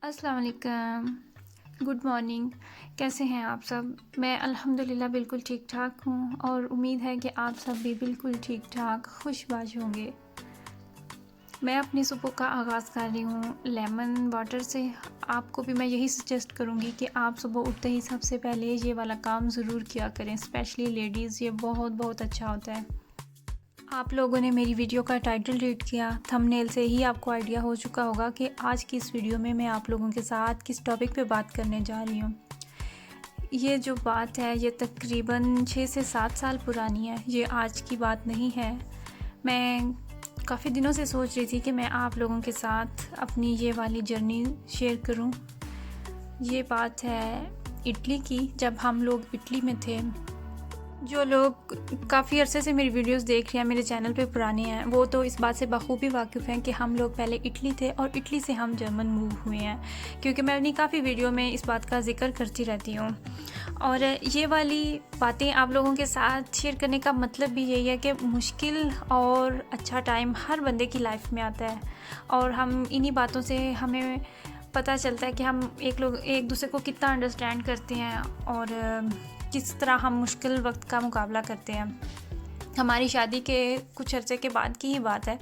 अस्सलाम वालेकुम, good morning. कैसे हैं आप सब? मैं अल्हम्दुलिल्लाह बिल्कुल ठीक-ठाक हूँ और उम्मीद है कि आप सब भी बिल्कुल ठीक-ठाक, खुशबाश होंगे। मैं अपनी सुबह का आगाज़ कर रही हूँ लेमन वाटर से। आपको भी मैं यही सजेस्ट करूँगी कि आप सुबह उठते ही सबसे पहले ये वाला काम ज़रूर किया करें, स्पेशली लेडीज़। ये बहुत बहुत अच्छा होता है। आप लोगों ने मेरी वीडियो का टाइटल रीड किया, थंबनेल से ही आपको आइडिया हो चुका होगा कि आज की इस वीडियो में मैं आप लोगों के साथ किस टॉपिक पे बात करने जा रही हूँ। ये जो बात है ये तकरीबन 6 से 7 साल पुरानी है, ये आज की बात नहीं है। मैं काफ़ी दिनों से सोच रही थी कि मैं आप लोगों के साथ अपनी ये वाली जर्नी शेयर करूँ। ये बात है इटली की, जब हम लोग इटली में थे। जो लोग काफ़ी अरसे से मेरी वीडियोस देख रहे हैं, मेरे चैनल पे पुराने हैं, वो तो इस बात से बखूबी वाकिफ़ हैं कि हम लोग पहले इटली थे और इटली से हम जर्मन मूव हुए हैं, क्योंकि मैं अपनी काफ़ी वीडियो में इस बात का ज़िक्र करती रहती हूँ। और ये वाली बातें आप लोगों के साथ शेयर करने का मतलब भी यही है कि मुश्किल और अच्छा टाइम हर बंदे की लाइफ में आता है, और हम इन्हीं बातों से हमें पता चलता है कि हम एक दूसरे को कितना अंडरस्टैंड करते हैं और किस तरह हम मुश्किल वक्त का मुकाबला करते हैं। हमारी शादी के कुछ अर्से के बाद की ही बात है।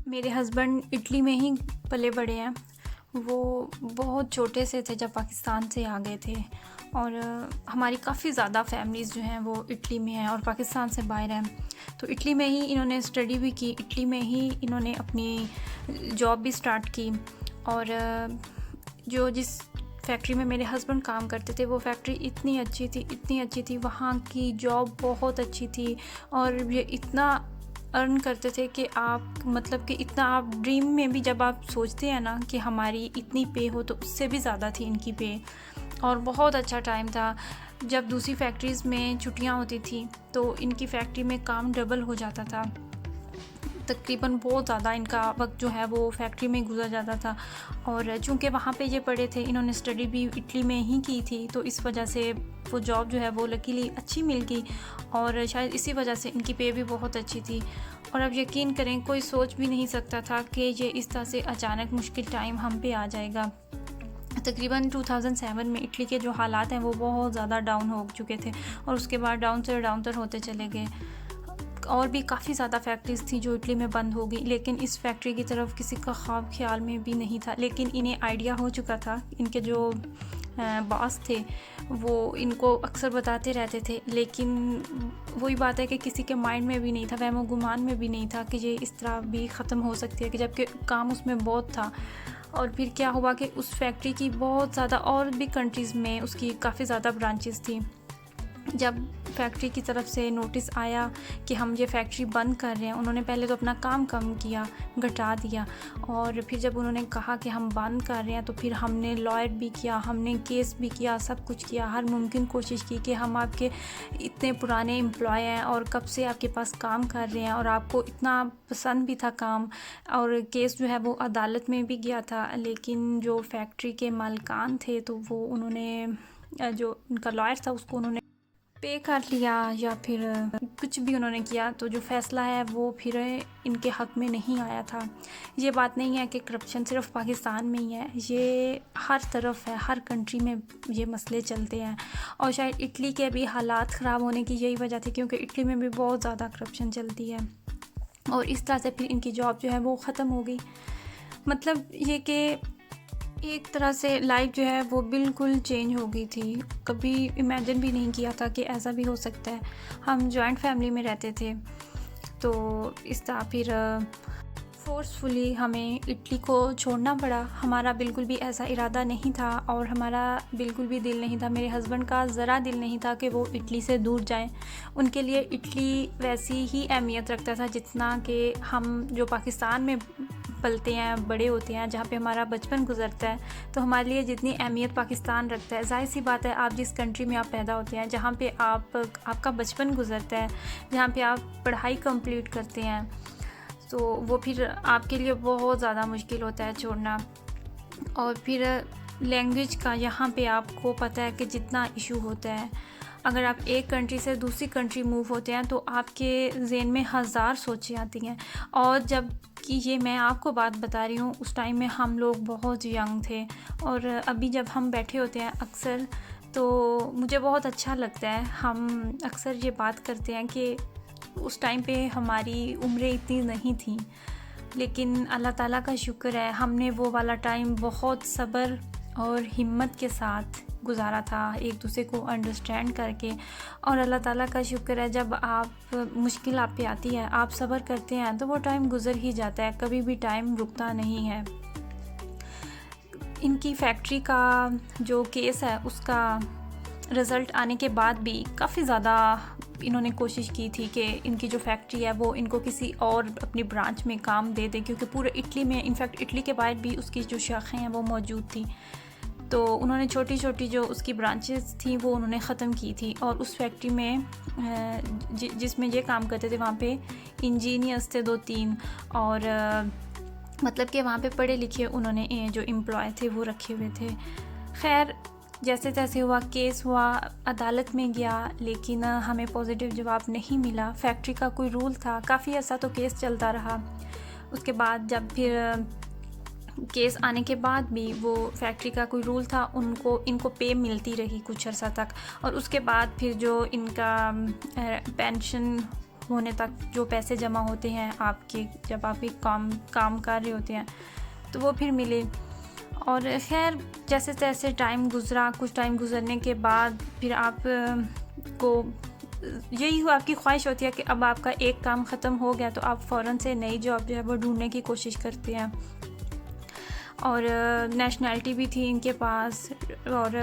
मेरे हस्बैंड इटली में ही पले बड़े हैं। वो बहुत छोटे से थे जब पाकिस्तान से आ गए थे, और हमारी काफ़ी ज़्यादा फैमिलीज़ जो हैं वो इटली में हैं और पाकिस्तान से बाहर हैं। तो इटली में ही इन्होंने स्टडी भी की, इटली में ही इन्होंने अपनी जॉब भी स्टार्ट की। और जिस फैक्ट्री में मेरे हस्बैंड काम करते थे वो फैक्ट्री इतनी अच्छी थी, वहाँ की जॉब बहुत अच्छी थी, और ये इतना अर्न करते थे कि आप मतलब कि इतना आप ड्रीम में भी जब आप सोचते हैं ना कि हमारी इतनी पे हो, तो उससे भी ज़्यादा थी इनकी पे। और बहुत अच्छा टाइम था। जब दूसरी फैक्ट्रीज़ में छुट्टियाँ होती थी तो इनकी फैक्ट्री में काम डबल हो जाता था। तकरीबन बहुत ज़्यादा इनका वक्त जो है वो फैक्ट्री में गुजर जाता था। और चूँकि वहाँ पे ये पढ़े थे, इन्होंने स्टडी भी इटली में ही की थी, तो इस वजह से वो जॉब जो है वो लकीली अच्छी मिल गई, और शायद इसी वजह से इनकी पे भी बहुत अच्छी थी। और अब यकीन करें, कोई सोच भी नहीं सकता था कि ये इस तरह से अचानक मुश्किल टाइम हम पे आ जाएगा। तकरीबन 2007 में इटली के जो हालात हैं वो बहुत ज़्यादा डाउन हो चुके थे, और उसके बाद डाउन होते चले गए। और भी काफ़ी ज़्यादा फैक्ट्रीज़ थी जो इटली में बंद हो गई, लेकिन इस फैक्ट्री की तरफ किसी का ख्वाब ख्याल में भी नहीं था। लेकिन इन्हें आइडिया हो चुका था। इनके जो बॉस थे वो इनको अक्सर बताते रहते थे, लेकिन वही बात है कि किसी के माइंड में भी नहीं था, वहमो गुमान में भी नहीं था कि ये इस तरह भी ख़त्म हो सकती है, कि जबकि काम उसमें बहुत था। और फिर क्या हुआ कि उस फैक्ट्री की बहुत ज़्यादा और भी कंट्रीज़ में उसकी काफ़ी ज़्यादा ब्रांचेस थी। जब फैक्ट्री की तरफ से नोटिस आया कि हम ये फैक्ट्री बंद कर रहे हैं, उन्होंने पहले तो अपना काम कम किया, घटा दिया, और फिर जब उन्होंने कहा कि हम बंद कर रहे हैं तो फिर हमने लॉयर भी किया, हमने केस भी किया, सब कुछ किया, हर मुमकिन कोशिश की कि हम आपके इतने पुराने एम्प्लॉय हैं और कब से आपके पास काम कर रहे हैं, और आपको इतना पसंद भी था काम। और केस जो है वो अदालत में भी गया था, लेकिन जो फैक्ट्री के मालिकान थे तो वो उन्होंने जो उनका लॉयर था उसको उन्होंने पे कर लिया, या फिर कुछ भी उन्होंने किया, तो जो फ़ैसला है वो फिर इनके हक़ में नहीं आया था। ये बात नहीं है कि करप्शन सिर्फ़ पाकिस्तान में ही है, ये हर तरफ है, हर कंट्री में ये मसले चलते हैं। और शायद इटली के भी हालात ख़राब होने की यही वजह थी, क्योंकि इटली में भी बहुत ज़्यादा करप्शन चलती है, और इस तरह से फिर इनकी जॉब जो है वो ख़त्म हो गई। मतलब ये कि एक तरह से लाइफ जो है वो बिल्कुल चेंज हो गई थी। कभी इमेजिन भी नहीं किया था कि ऐसा भी हो सकता है। हम जॉइंट फैमिली में रहते थे, तो इस तरह फिर फ़ोर्सफुली हमें इटली को छोड़ना पड़ा। हमारा बिल्कुल भी ऐसा इरादा नहीं था, और हमारा बिल्कुल भी दिल नहीं था, मेरे हस्बैंड का ज़रा दिल नहीं था कि वो इटली से दूर जाएं। उनके लिए इटली वैसी ही अहमियत रखता था जितना कि हम जो पाकिस्तान में पलते हैं, बड़े होते हैं, जहाँ पे हमारा बचपन गुजरता है, तो हमारे लिए जितनी अहमियत पाकिस्तान रखता है, ज़ाहिर सी बात है आप जिस कंट्री में आप पैदा होते हैं, जहाँ पे आपका बचपन गुजरता है, जहाँ पे आप पढ़ाई कंप्लीट करते हैं, तो वो फिर आपके लिए बहुत ज़्यादा मुश्किल होता है छोड़ना। और फिर लैंग्वेज का यहाँ पे आपको पता है कि जितना इशू होता है, अगर आप एक कंट्री से दूसरी कंट्री मूव होते हैं तो आपके ज़हन में हज़ार सोचें आती हैं, और जब कि ये मैं आपको बात बता रही हूँ, उस टाइम में हम लोग बहुत यंग थे। और अभी जब हम बैठे होते हैं अक्सर, तो मुझे बहुत अच्छा लगता है। हम अक्सर ये बात करते हैं कि उस टाइम पे हमारी उम्रें इतनी नहीं थी, लेकिन अल्लाह ताला का शुक्र है हमने वो वाला टाइम बहुत सब्र और हिम्मत के साथ गुजारा था, एक दूसरे को अंडरस्टैंड करके। और अल्लाह ताला का शुक्र है, जब आप मुश्किल आप पे आती है, आप सब्र करते हैं, तो वो टाइम गुजर ही जाता है, कभी भी टाइम रुकता नहीं है। इनकी फैक्ट्री का जो केस है, उसका रिज़ल्ट आने के बाद भी काफ़ी ज़्यादा इन्होंने कोशिश की थी कि इनकी जो फैक्ट्री है वो इनको किसी और अपनी ब्रांच में काम दे दें, क्योंकि पूरे इटली में, इनफैक्ट इटली के बाहर भी उसकी जो शाखें हैं वो मौजूद थी। तो उन्होंने छोटी छोटी जो उसकी ब्रांचेस थी वो उन्होंने ख़त्म की थी। और उस फैक्ट्री में जिसमें ये काम करते थे, वहाँ पे इंजीनियर्स थे 2-3, और मतलब कि वहाँ पे पढ़े लिखे उन्होंने जो एम्प्लॉय थे वो रखे हुए थे। खैर, जैसे तैसे हुआ, केस हुआ, अदालत में गया, लेकिन हमें पॉजिटिव जवाब नहीं मिला। फैक्ट्री का कोई रूल था, काफ़ी अर्सा तो केस चलता रहा। उसके बाद जब फिर केस आने के बाद भी वो फैक्ट्री का कोई रूल था, इनको पे मिलती रही कुछ अर्सा तक। और उसके बाद फिर जो इनका पेंशन होने तक जो पैसे जमा होते हैं आपके, जब आप एक काम कर रहे होते हैं, तो वो फिर मिले। और खैर, जैसे तैसे टाइम गुज़रा। कुछ टाइम गुज़रने के बाद फिर आप को यही आपकी ख्वाहिश होती है कि अब आपका एक काम ख़त्म हो गया तो आप फ़ौरन से नई जॉब जो है वो ढूंढने की कोशिश करते हैं। और नेशनैलिटी भी थी इनके पास, और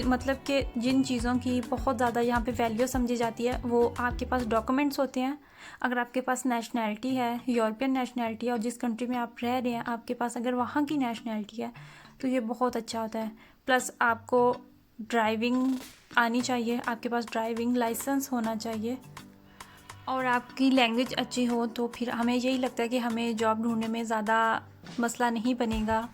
मतलब कि जिन चीज़ों की बहुत ज़्यादा यहाँ पे वैल्यू समझी जाती है, वो आपके पास डॉक्यूमेंट्स होते हैं। अगर आपके पास नेशनैलिटी है, यूरोपियन नेशनैलिटी है, और जिस कंट्री में आप रह रहे हैं आपके पास अगर वहाँ की नेशनैलिटी है, तो ये बहुत अच्छा होता है। प्लस आपको ड्राइविंग आनी चाहिए, आपके पास ड्राइविंग लाइसेंस होना चाहिए, और आपकी लैंग्वेज अच्छी हो, तो फिर हमें यही लगता है कि हमें जॉब ढूंढने में ज़्यादा मसला नहीं बनेगा,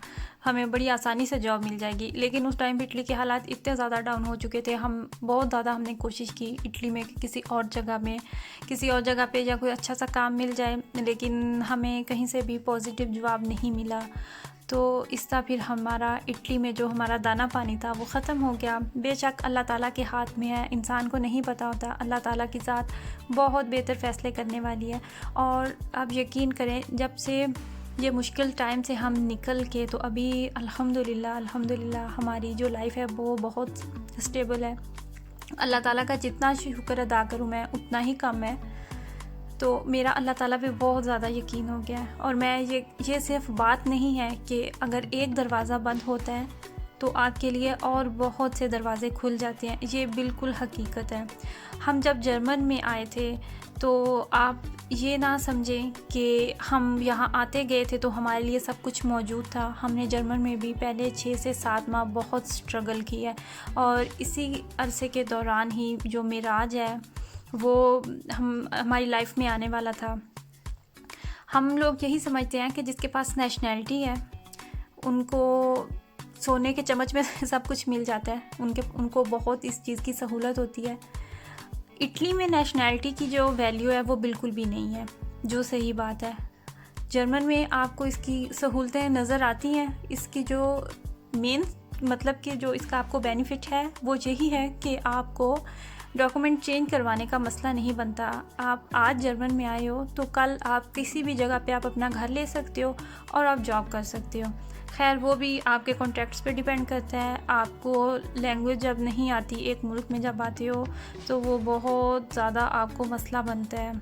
हमें बड़ी आसानी से जॉब मिल जाएगी। लेकिन उस टाइम पे इटली के हालात इतने ज़्यादा डाउन हो चुके थे, हम बहुत ज़्यादा हमने कोशिश की इटली में कि किसी और जगह पे या कोई अच्छा सा काम मिल जाए, लेकिन हमें कहीं से भी पॉजिटिव जवाब नहीं मिला। तो इस तरह फिर हमारा इटली में जो हमारा दाना पानी था वो ख़त्म हो गया। बेशक अल्लाह ताला के हाथ में है, इंसान को नहीं पता होता, अल्लाह ताला की ज़ात बहुत बेहतर फ़ैसले करने वाली है। और आप यकीन करें, जब से ये मुश्किल टाइम से हम निकल के, तो अभी अल्हम्दुलिल्लाह हमारी जो लाइफ है वो बहुत स्टेबल है। अल्लाह ताला का जितना शुक्र अदा करूँ मैं उतना ही कम है। तो मेरा अल्लाह ताला पे बहुत ज़्यादा यकीन हो गया है। और मैं ये सिर्फ बात नहीं है कि अगर एक दरवाज़ा बंद होता है तो आपके लिए और बहुत से दरवाज़े खुल जाते हैं, ये बिल्कुल हकीकत है। हम जब जर्मन में आए थे, तो आप ये ना समझें कि हम यहाँ आते गए थे तो हमारे लिए सब कुछ मौजूद था। हमने जर्मन में भी पहले 6 से 7 माह बहुत स्ट्रगल किया है, और इसी अरसे के दौरान ही जो मेराज है वो हमारी लाइफ में आने वाला था। हम लोग यही समझते हैं कि जिसके पास नेशनैलिटी है उनको सोने के चम्मच में सब कुछ मिल जाता है, उनको बहुत इस चीज़ की सहूलत होती है। इटली में नेशनैलिटी की जो वैल्यू है वो बिल्कुल भी नहीं है, जो सही बात है। जर्मन में आपको इसकी सहूलतें नज़र आती हैं। इसकी जो मेन मतलब कि जो इसका आपको बेनिफिट है वो यही है कि आपको डॉक्यूमेंट चेंज करवाने का मसला नहीं बनता। आप आज जर्मन में आए हो तो कल आप किसी भी जगह पे आप अपना घर ले सकते हो और आप जॉब कर सकते हो। खैर, वो भी आपके कॉन्ट्रैक्ट्स पे डिपेंड करता है। आपको लैंग्वेज जब नहीं आती, एक मुल्क में जब आते हो, तो वो बहुत ज़्यादा आपको मसला बनता है।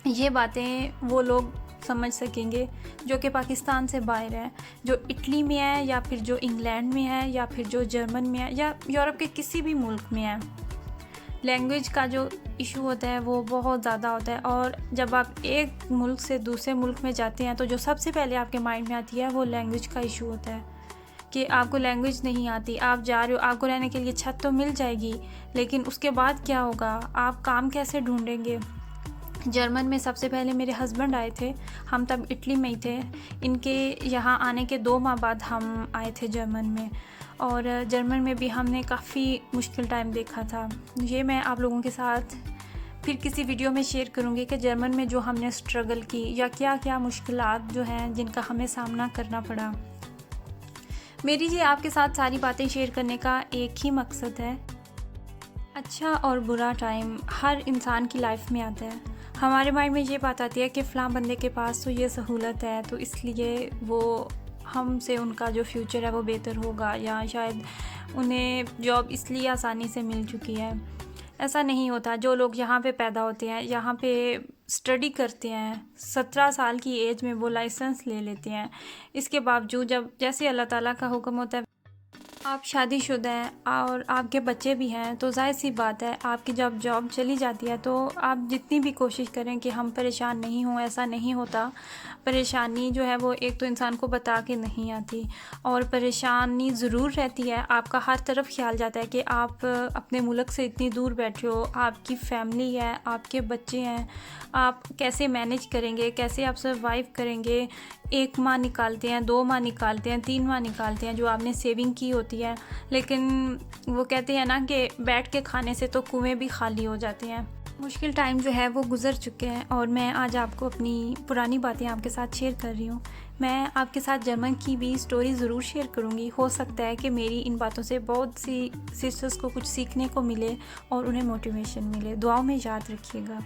ये बातें वो लोग समझ सकेंगे जो कि पाकिस्तान से बाहर है, जो इटली में है, या फिर जो इंग्लैंड में है, या फिर जो जर्मन में है, या यूरोप के किसी भी मुल्क में है। लैंग्वेज का जो इशू होता है वो बहुत ज़्यादा होता है। और जब आप एक मुल्क से दूसरे मुल्क में जाते हैं तो जो सबसे पहले आपके माइंड में आती है वो लैंग्वेज का इशू होता है कि आपको लैंग्वेज नहीं आती, आप जा रहे हो, आपको रहने के लिए छत तो मिल जाएगी, लेकिन उसके बाद क्या होगा, आप काम कैसे ढूंढेंगे। जर्मन में सबसे पहले मेरे हस्बैंड आए थे, हम तब इटली में ही थे। इनके यहाँ आने के 2 माह बाद हम आए थे जर्मन में, और जर्मन में भी हमने काफ़ी मुश्किल टाइम देखा था। ये मैं आप लोगों के साथ फिर किसी वीडियो में शेयर करूँगी कि जर्मन में जो हमने स्ट्रगल की या क्या क्या मुश्किलात जो हैं जिनका हमें सामना करना पड़ा। मेरी ये आपके साथ सारी बातें शेयर करने का एक ही मकसद है। अच्छा और बुरा टाइम हर इंसान की लाइफ में आता है। हमारे माइंड में ये बात आती है कि फ़लाँ बंदे के पास तो ये सहूलत है, तो इसलिए वो हमसे उनका जो फ्यूचर है वो बेहतर होगा, या शायद उन्हें जॉब इसलिए आसानी से मिल चुकी है। ऐसा नहीं होता। जो लोग यहाँ पे पैदा होते हैं, यहाँ पे स्टडी करते हैं, 17 साल की एज में वो लाइसेंस ले लेते हैं, इसके बावजूद जब जैसे अल्लाह ताला का हुक्म होता है आप शादीशुदा हैं और आपके बच्चे भी हैं, तो ज़ाहिर सी बात है आपकी जब जॉब चली जाती है तो आप जितनी भी कोशिश करें कि हम परेशान नहीं हों, ऐसा नहीं होता। परेशानी जो है वो एक तो इंसान को बता के नहीं आती, और परेशानी ज़रूर रहती है। आपका हर तरफ ख्याल जाता है कि आप अपने मुल्क से इतनी दूर बैठे हो, आपकी फैमिली है, आपके बच्चे हैं, आप कैसे मैनेज करेंगे, कैसे आप सर्वाइव करेंगे। 1 माह निकालते हैं, 2 माह निकालते हैं, 3 माह निकालते हैं जो आपने सेविंग की होती है, लेकिन वो कहते हैं ना कि बैठ के खाने से तो कुएं भी खाली हो जाते हैं। मुश्किल टाइम जो है वो गुज़र चुके हैं और मैं आज आपको अपनी पुरानी बातें आपके साथ शेयर कर रही हूँ। मैं आपके साथ जर्मन की भी स्टोरी ज़रूर शेयर करूँगी। हो सकता है कि मेरी इन बातों से बहुत सी सिस्टर्स को कुछ सीखने को मिले और उन्हें मोटिवेशन मिले। दुआओं में याद रखिएगा।